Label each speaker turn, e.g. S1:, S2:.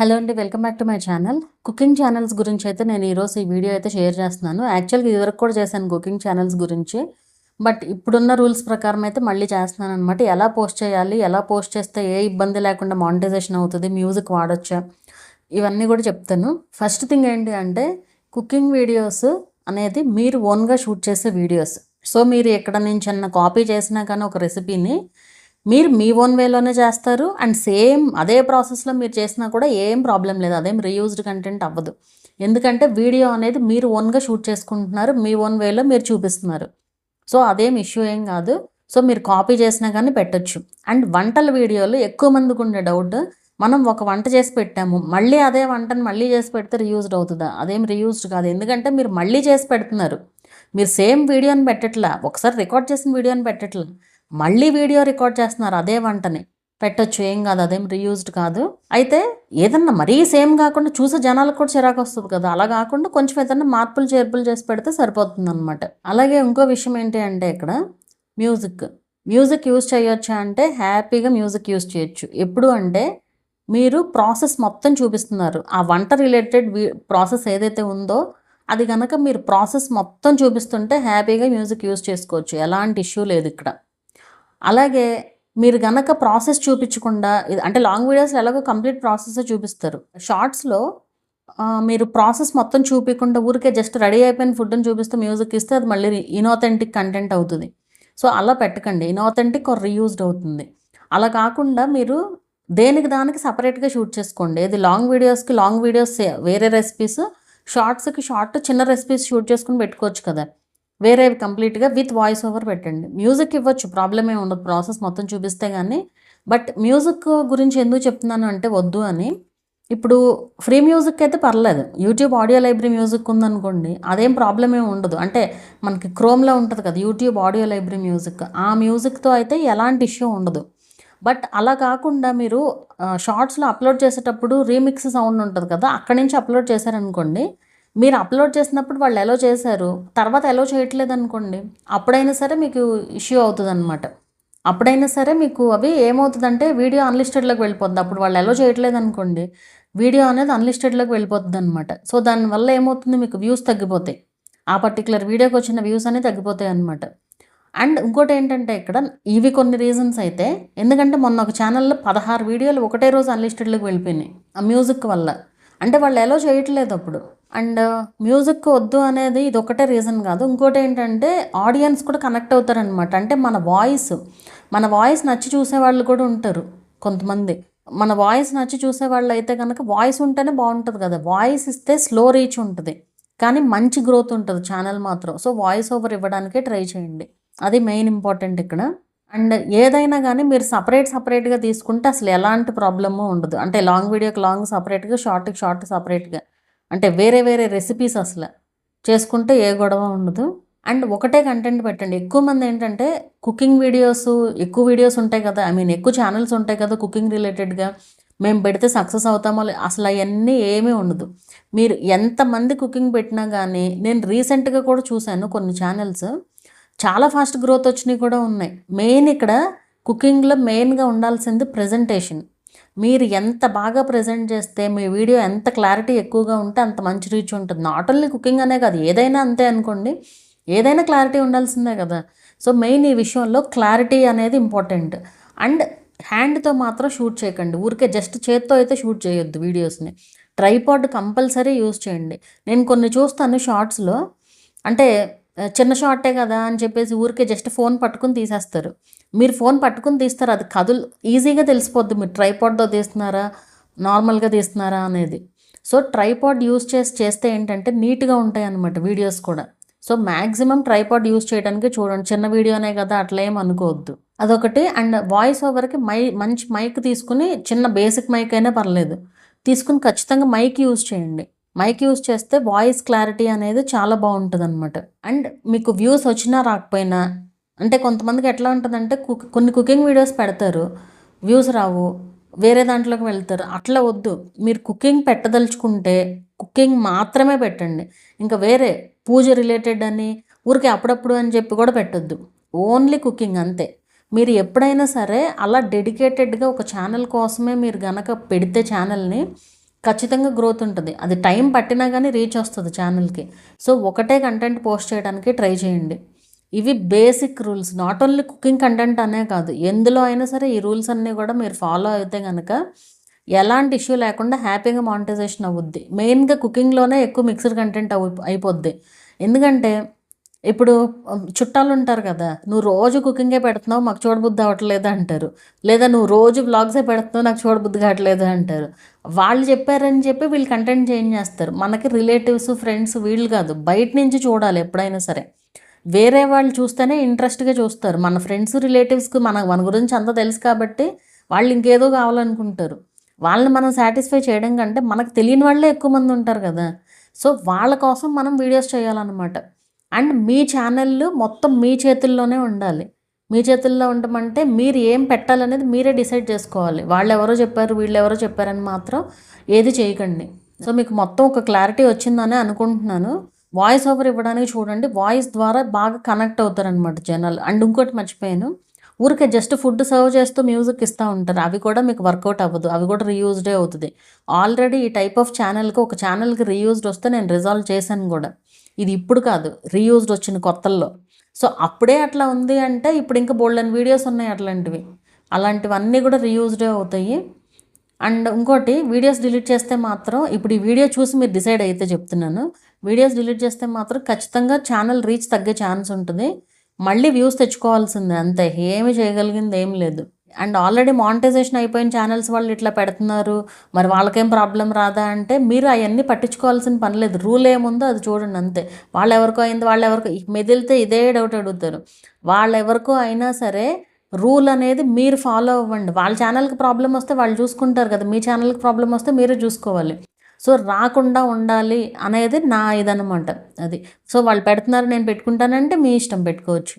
S1: Hello అండి, welcome back to my channel. Cooking channels గురించి అయితే నేను ఈరోజు ఈ వీడియో అయితే షేర్ చేస్తున్నాను. యాక్చువల్గా ఇదివరకు కూడా చేశాను కుకింగ్ ఛానల్స్ గురించి. బట్ ఇప్పుడున్న రూల్స్ ప్రకారం అయితే మళ్ళీ చేస్తున్నాను అనమాట. ఎలా పోస్ట్ చేయాలి, ఎలా పోస్ట్ చేస్తే ఏ ఇబ్బంది లేకుండా మానిటైజేషన్ అవుతుంది, మ్యూజిక్ వాడొచ్చా, ఇవన్నీ కూడా చెప్తాను. ఫస్ట్ థింగ్ ఏంటి అంటే, కుకింగ్ వీడియోస్ అనేది మీరు ఓన్గా షూట్ చేసే వీడియోస్. సో మీరు ఎక్కడ నుంచి అన్న కాపీ చేసినా కానీ ఒక రెసిపీని మీరు మీ ఓన్ వేలోనే చేస్తారు. అండ్ సేమ్ అదే ప్రాసెస్లో మీరు చేసినా కూడా ఏం ప్రాబ్లం లేదు, అదేం రీయూజ్డ్ కంటెంట్ అవ్వదు. ఎందుకంటే వీడియో అనేది మీరు ఓన్గా షూట్ చేసుకుంటున్నారు, మీ ఓన్ వేలో మీరు చూపిస్తున్నారు. సో అదేం ఇష్యూ ఏం కాదు. సో మీరు కాపీ చేసినా కానీ పెట్టచ్చు. అండ్ వంటల వీడియోలు ఎక్కువ మందికి ఉండే డౌట్, మనం ఒక వంట చేసి పెట్టాము, మళ్ళీ అదే వంటను మళ్ళీ చేసి పెడితే రీయూజ్డ్ అవుతుందా? అదేం రీయూజ్డ్ కాదు. ఎందుకంటే మీరు మళ్ళీ చేసి పెడుతున్నారు, మీరు సేమ్ వీడియోని పెట్టట్లా, ఒకసారి రికార్డ్ చేసిన వీడియోని పెట్టట్లా, మళ్ళీ వీడియో రికార్డ్ చేస్తున్నారు అదే వంటని. పెట్టచ్చు, ఏం కాదు, అదేం రీయూజ్డ్ కాదు. అయితే ఏదన్నా మరీ సేమ్ కాకుండా చూసే జనాలకు కూడా చిరాకు వస్తుంది కదా, అలా కాకుండా కొంచెం ఏదన్నా మార్పులు చేర్పులు చేసి పెడితే సరిపోతుంది అనమాట. అలాగే ఇంకో విషయం ఏంటి అంటే, ఇక్కడ మ్యూజిక్ యూజ్ చేయొచ్చా అంటే, హ్యాపీగా మ్యూజిక్ యూజ్ చేయొచ్చు. ఎప్పుడు అంటే, మీరు ప్రాసెస్ మొత్తం చూపిస్తున్నారు, ఆ వంట రిలేటెడ్ ప్రాసెస్ ఏదైతే ఉందో అది కనుక మీరు ప్రాసెస్ మొత్తం చూపిస్తుంటే హ్యాపీగా మ్యూజిక్ యూజ్ చేసుకోవచ్చు, ఎలాంటి ఇష్యూ లేదు ఇక్కడ. అలాగే మీరు గనక ప్రాసెస్ చూపించకుండా, అంటే లాంగ్ వీడియోస్లో ఎలాగో కంప్లీట్ ప్రాసెస్ చూపిస్తారు, షార్ట్స్లో మీరు ప్రాసెస్ మొత్తం చూపించకుండా ఊరికే జస్ట్ రెడీ అయిపోయిన ఫుడ్ని చూపిస్తే మ్యూజిక్ ఇస్తే అది మళ్ళీ ఇన్ఆథెంటిక్ కంటెంట్ అవుతుంది. సో అలా పెట్టకండి, ఇన్ఆథెంటిక్ ఆర్ రీయూజ్డ్ అవుతుంది. అలా కాకుండా మీరు దేనికి దానికి సపరేట్గా షూట్ చేసుకోండి. ఇది లాంగ్ వీడియోస్ వేరే రెసిపీస్, షార్ట్స్కి షార్ట్ చిన్న రెసిపీస్ షూట్ చేసుకుని పెట్టుకోవచ్చు కదా, వేరే కంప్లీట్గా విత్ వాయిస్ ఓవర్ పెట్టండి. మ్యూజిక్ ఇవ్వచ్చు, ప్రాబ్లం ఏమి ఉండదు, ప్రాసెస్ మొత్తం చూపిస్తే కానీ. బట్ మ్యూజిక్ గురించి ఎందుకు చెప్తున్నాను అంటే, వద్దు అని. ఇప్పుడు ఫ్రీ మ్యూజిక్ అయితే పర్లేదు, యూట్యూబ్ ఆడియో లైబ్రరీ మ్యూజిక్ ఉందనుకోండి, అదేం ప్రాబ్లం ఏమి ఉండదు. అంటే మనకి క్రోమ్లో ఉంటుంది కదా యూట్యూబ్ ఆడియో లైబ్రరీ మ్యూజిక్, ఆ మ్యూజిక్తో అయితే ఎలాంటి ఇష్యూ ఉండదు. బట్ అలా కాకుండా మీరు షార్ట్స్లో అప్లోడ్ చేసేటప్పుడు రీమిక్స్ సౌండ్ ఉంటుంది కదా, అక్కడి నుంచి అప్లోడ్ చేశారనుకోండి, మీరు అప్లోడ్ చేసినప్పుడు వాళ్ళు ఎలో చేశారు, తర్వాత ఎలో చేయట్లేదు అనుకోండి, అప్పుడైనా సరే మీకు ఇష్యూ అవుతుంది అనమాట. అప్పుడైనా సరే మీకు అవి ఏమవుతుందంటే, వీడియో అన్లిస్టెడ్లోకి వెళ్ళిపోద్ది. అప్పుడు వాళ్ళు ఎలో చేయట్లేదు అనుకోండి, వీడియో అనేది అన్లిస్టెడ్లోకి వెళ్ళిపోతుంది అనమాట. సో దానివల్ల ఏమవుతుంది, మీకు వ్యూస్ తగ్గిపోతాయి, ఆ పర్టికులర్ వీడియోకి వచ్చిన వ్యూస్ అనేవి తగ్గిపోతాయి అనమాట. అండ్ ఇంకోటి ఏంటంటే, ఇక్కడ ఇవి కొన్ని రీజన్స్ అయితే, ఎందుకంటే మొన్న ఒక ఛానల్లో 16 వీడియోలు ఒకటే రోజు అన్లిస్టెడ్లోకి వెళ్ళిపోయినాయి ఆ మ్యూజిక్ వల్ల. అంటే వాళ్ళు ఎలో చేయట్లేదు అప్పుడు. అండ్ మ్యూజిక్ వద్దు అనేది ఇది ఒకటే రీజన్ కాదు, ఇంకోటి ఏంటంటే ఆడియన్స్ కూడా కనెక్ట్ అవుతారనమాట. అంటే మన వాయిస్ నచ్చి చూసేవాళ్ళు కూడా ఉంటారు కొంతమంది. మన వాయిస్ నచ్చి చూసేవాళ్ళు అయితే కనుక వాయిస్ ఉంటేనే బాగుంటుంది కదా, వాయిస్ ఇస్తే స్లో రీచ్ ఉంటుంది కానీ మంచి గ్రోత్ ఉంటుంది ఛానల్ మాత్రం. సో వాయిస్ ఓవర్ ఇవ్వడానికే ట్రై చేయండి, అది మెయిన్ ఇంపార్టెంట్ ఇక్కడ. అండ్ ఏదైనా కానీ మీరు సపరేట్గా తీసుకుంటే అసలు ఎలాంటి ప్రాబ్లము ఉండదు. అంటే లాంగ్ వీడియోకి లాంగ్ సపరేట్గా, షార్ట్కి షార్ట్ సపరేట్గా, అంటే వేరే రెసిపీస్ అసలు చేసుకుంటే ఏ గొడవ ఉండదు. అండ్ ఒకటే కంటెంట్ పెట్టండి. ఎక్కువ మంది ఏంటంటే కుకింగ్ వీడియోస్, ఎక్కువ వీడియోస్ ఉంటాయి కదా, ఎక్కువ ఛానల్స్ ఉంటాయి కదా కుకింగ్ రిలేటెడ్గా, మేము పెడితే సక్సెస్ అవుతామో అసలు అవన్నీ ఏమీ ఉండదు. మీరు ఎంతమంది కుకింగ్ పెట్టినా కానీ, నేను రీసెంట్గా కూడా చూశాను కొన్ని ఛానల్స్ చాలా ఫాస్ట్ గ్రోత్ వచ్చినాయి కూడా ఉన్నాయి. మెయిన్ ఇక్కడ కుకింగ్లో మెయిన్గా ఉండాల్సింది ప్రజెంటేషన్. మీరు ఎంత బాగా ప్రజెంట్ చేస్తే, మీ వీడియో ఎంత క్లారిటీ ఎక్కువగా ఉంటే అంత మంచి రీచ్ ఉంటుంది. నాట్ ఓన్లీ కుకింగ్ అనే కాదు, ఏదైనా అంతే అనుకోండి, ఏదైనా క్లారిటీ ఉండాల్సిందే కదా. సో మెయిన్ ఈ విషయంలో క్లారిటీ అనేది ఇంపార్టెంట్. అండ్ హ్యాండ్తో మాత్రం షూట్ చేయకండి, ఊరికే జస్ట్ చేత్తో అయితే షూట్ చేయొద్దు వీడియోస్ని. ట్రైపాడ్ కంపల్సరీ యూజ్ చేయండి. నేను కొన్ని చూస్తాను షార్ట్స్లో, అంటే చిన్న షార్టే కదా అని చెప్పేసి ఊరికే జస్ట్ ఫోన్ పట్టుకుని తీసేస్తారు. మీరు ఫోన్ పట్టుకుని తీస్తారు, అది ఈజీగా తెలిసిపోద్ది మీరు ట్రైపాడ్తో తీస్తున్నారా నార్మల్గా తీస్తున్నారా అనేది. సో ట్రైపాడ్ యూజ్ చేస్తే ఏంటంటే నీట్గా ఉంటాయి అన్నమాట వీడియోస్ కూడా. సో మ్యాక్సిమం ట్రైపాడ్ యూజ్ చేయడానికి చూడండి, చిన్న వీడియోనే కదా అట్లా ఏం అనుకోవద్దు, అదొకటి. అండ్ వాయిస్ ఓవర్కి మంచి మైక్ తీసుకుని, చిన్న బేసిక్ మైక్ అయినా పర్లేదు, తీసుకుని ఖచ్చితంగా మైక్ యూజ్ చేయండి. మైక్ యూజ్ చేస్తే వాయిస్ క్లారిటీ అనేది చాలా బాగుంటుంది అనమాట. అండ్ మీకు వ్యూస్ వచ్చినా రాకపోయినా, అంటే కొంతమందికి ఎట్లా ఉంటుందంటే కొన్ని కుకింగ్ వీడియోస్ పెడతారు, వ్యూస్ రావు, వేరే దాంట్లోకి వెళ్తారు. అట్లా వద్దు, మీరు కుకింగ్ పెట్టదలుచుకుంటే కుకింగ్ మాత్రమే పెట్టండి. ఇంకా వేరే పూజ రిలేటెడ్ అని ఊరికే అప్పుడప్పుడు అని చెప్పి కూడా పెట్టొద్దు, ఓన్లీ కుకింగ్ అంతే. మీరు ఎప్పుడైనా సరే అలా డెడికేటెడ్గా ఒక ఛానల్ కోసమే మీరు గనక పెడితే ఛానల్ని, ఖచ్చితంగా గ్రోత్ ఉంటుంది. అది టైం పట్టినా కానీ రీచ్ వస్తుంది ఛానల్కి. సో ఒకటే కంటెంట్ పోస్ట్ చేయడానికి ట్రై చేయండి. ఇవి basic rules. Not only cooking content అనే కాదు, ఎందులో అయినా సరే ఈ రూల్స్ అన్నీ కూడా మీరు ఫాలో అయితే కనుక ఎలాంటి ఇష్యూ లేకుండా హ్యాపీగా మానిటైజేషన్ అవుద్ది. మెయిన్గా కుకింగ్లోనే ఎక్కువ మిక్స్డ్ కంటెంట్ అయిపోద్ది. ఎందుకంటే ఇప్పుడు చుట్టాలు ఉంటారు కదా, నువ్వు రోజు కుకింగే పెడుతున్నావు మాకు చూడబుద్ధి అవ్వట్లేదు అంటారు. లేదా నువ్వు రోజు వ్లాగ్సే పెడుతున్నావు నాకు చూడబుద్ధి కావట్లేదు అంటారు. వాళ్ళు చెప్పారని చెప్పి వీళ్ళు కంటెంట్ చేంజ్ చేస్తారు. మనకి రిలేటివ్స్, ఫ్రెండ్స్ వీళ్ళు కాదు, బయట నుంచి చూడాలి ఎప్పుడైనా సరే. వేరే వాళ్ళు చూస్తేనే ఇంట్రెస్ట్గా చూస్తారు. మన ఫ్రెండ్స్, రిలేటివ్స్కి మన గురించి అంతా తెలుసు కాబట్టి వాళ్ళు ఇంకేదో కావాలనుకుంటారు. వాళ్ళని మనం సాటిస్ఫై చేయడం కంటే మనకు తెలియని వాళ్ళే ఎక్కువ మంది ఉంటారు కదా. సో వాళ్ళ కోసం మనం వీడియోస్ చేయాలన్నమాట. అండ్ మీ ఛానల్ మొత్తం మీ చేతుల్లోనే ఉండాలి. మీ చేతుల్లో ఉండమంటే మీరు ఏం పెట్టాలనేది మీరే డిసైడ్ చేసుకోవాలి. వాళ్ళు ఎవరో చెప్పారు, వీళ్ళు ఎవరో చెప్పారని మాత్రం ఏది చేయకండి. సో మీకు మొత్తం ఒక క్లారిటీ వచ్చిందని అనుకుంటున్నాను. వాయిస్ ఓవర్ ఇవ్వడానికి చూడండి, వాయిస్ ద్వారా బాగా కనెక్ట్ అవుతారనమాట జనాలు. అండ్ ఇంకోటి మర్చిపోయాను, ఊరికే జస్ట్ ఫుడ్ సర్వ్ చేస్తూ మ్యూజిక్ ఇస్తూ ఉంటారు. అవి కూడా మీకు వర్కౌట్ అవ్వదు, అవి కూడా రీయూజ్డే అవుతుంది. ఆల్రెడీ ఈ టైప్ ఆఫ్ ఛానల్కి ఒక ఛానల్కి రీయూజ్డ్ వస్తే నేను రిజాల్వ్ చేశాను కూడా. ఇది ఇప్పుడు కాదు, రీయూజ్డ్ వచ్చిన కొత్తల్లో. సో అప్పుడే అట్లా ఉంది అంటే ఇప్పుడు ఇంకా బోల్డెన్ వీడియోస్ ఉన్నాయి అట్లాంటివి. అలాంటివన్నీ కూడా రీయూజ్డే అవుతాయి. అండ్ ఇంకోటి, వీడియోస్ డిలీట్ చేస్తే మాత్రం, ఇప్పుడు ఈ వీడియో చూసి మీరు డిసైడ్ అయితే చెప్తున్నాను, వీడియోస్ డిలీట్ చేస్తే మాత్రం ఖచ్చితంగా ఛానల్ రీచ్ తగ్గే ఛాన్స్ ఉంటుంది. మళ్ళీ వ్యూస్ తెచ్చుకోవాల్సిందే అంతే, ఏమి చేయగలిగింది ఏం లేదు. అండ్ ఆల్రెడీ మానిటైజేషన్ అయిపోయిన ఛానల్స్ వాళ్ళు ఇట్లా పెడుతున్నారు, మరి వాళ్ళకేం ప్రాబ్లం రాదా అంటే మీరు అవన్నీ పట్టించుకోవాల్సిన పని లేదు. రూల్ ఏముందో అది చూడండి అంతే. వాళ్ళెవరికో అయింది, వాళ్ళెవరికో మెదిలితే ఇదే డౌట్ అడుగుతారు. వాళ్ళెవరికో అయినా సరే రూల్ అనేది మీరు ఫాలో అవ్వండి. వాళ్ళ ఛానల్కి ప్రాబ్లం వస్తే వాళ్ళు చూసుకుంటారు కదా, మీ ఛానల్కి ప్రాబ్లం వస్తే మీరే చూసుకోవాలి. సో రాకుండా ఉండాలి అనేది నా ఇదనమాట అది. సో వాళ్ళు పెడుతున్నారు నేను పెట్టుకుంటానంటే మీ ఇష్టం, పెట్టుకోవచ్చు.